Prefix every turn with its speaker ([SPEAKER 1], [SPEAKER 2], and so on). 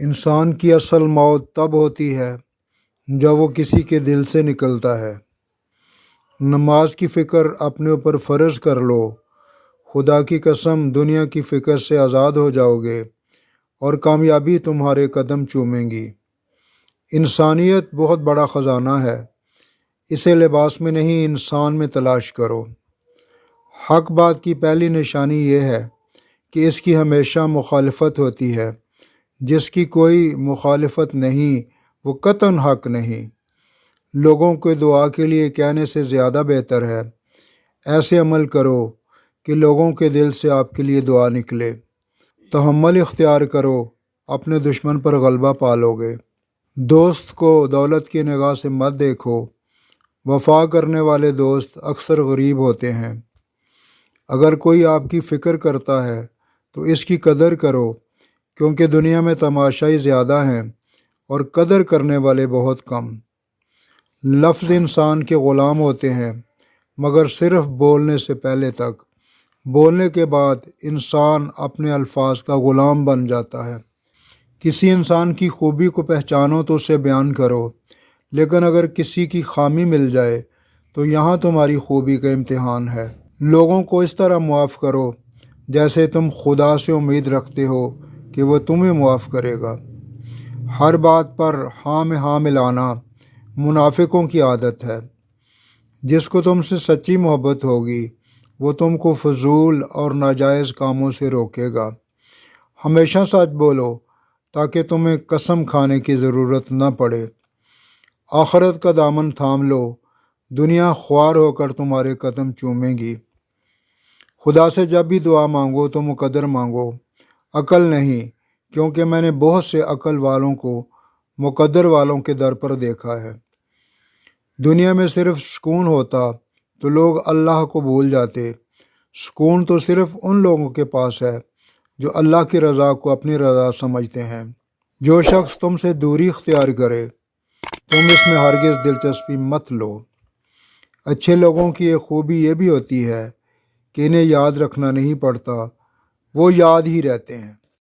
[SPEAKER 1] انسان کی اصل موت تب ہوتی ہے جب وہ کسی کے دل سے نکلتا ہے۔ نماز کی فکر اپنے اوپر فرض کر لو، خدا کی قسم دنیا کی فکر سے آزاد ہو جاؤ گے اور کامیابی تمہارے قدم چومیں گی۔ انسانیت بہت بڑا خزانہ ہے، اسے لباس میں نہیں انسان میں تلاش کرو۔ حق بات کی پہلی نشانی یہ ہے کہ اس کی ہمیشہ مخالفت ہوتی ہے، جس کی کوئی مخالفت نہیں وہ قطعاً حق نہیں۔ لوگوں کو دعا کے لیے کہنے سے زیادہ بہتر ہے ایسے عمل کرو کہ لوگوں کے دل سے آپ کے لیے دعا نکلے۔ تحمل اختیار کرو، اپنے دشمن پر غلبہ پالو گے۔ دوست کو دولت کی نگاہ سے مت دیکھو، وفا کرنے والے دوست اکثر غریب ہوتے ہیں۔ اگر کوئی آپ کی فکر کرتا ہے تو اس کی قدر کرو، کیونکہ دنیا میں تماشائی زیادہ ہیں اور قدر کرنے والے بہت کم۔ لفظ انسان کے غلام ہوتے ہیں مگر صرف بولنے سے پہلے تک، بولنے کے بعد انسان اپنے الفاظ کا غلام بن جاتا ہے۔ کسی انسان کی خوبی کو پہچانو تو اسے بیان کرو، لیکن اگر کسی کی خامی مل جائے تو یہاں تمہاری خوبی کا امتحان ہے۔ لوگوں کو اس طرح معاف کرو جیسے تم خدا سے امید رکھتے ہو کہ وہ تمہیں معاف کرے گا۔ ہر بات پر ہاں میں ہاں ملانا منافقوں کی عادت ہے۔ جس کو تم سے سچی محبت ہوگی وہ تم کو فضول اور ناجائز کاموں سے روکے گا۔ ہمیشہ سچ بولو تاکہ تمہیں قسم کھانے کی ضرورت نہ پڑے۔ آخرت کا دامن تھام لو، دنیا خوار ہو کر تمہارے قدم چومے گی۔ خدا سے جب بھی دعا مانگو تو مقدر مانگو، عقل نہیں، کیونکہ میں نے بہت سے عقل والوں کو مقدر والوں کے در پر دیکھا ہے۔ دنیا میں صرف سکون ہوتا تو لوگ اللہ کو بھول جاتے۔ سکون تو صرف ان لوگوں کے پاس ہے جو اللہ کی رضا کو اپنی رضا سمجھتے ہیں۔ جو شخص تم سے دوری اختیار کرے تم اس میں ہرگز دلچسپی مت لو۔ اچھے لوگوں کی ایک خوبی یہ بھی ہوتی ہے کہ انہیں یاد رکھنا نہیں پڑتا، وہ یاد ہی رہتے ہیں۔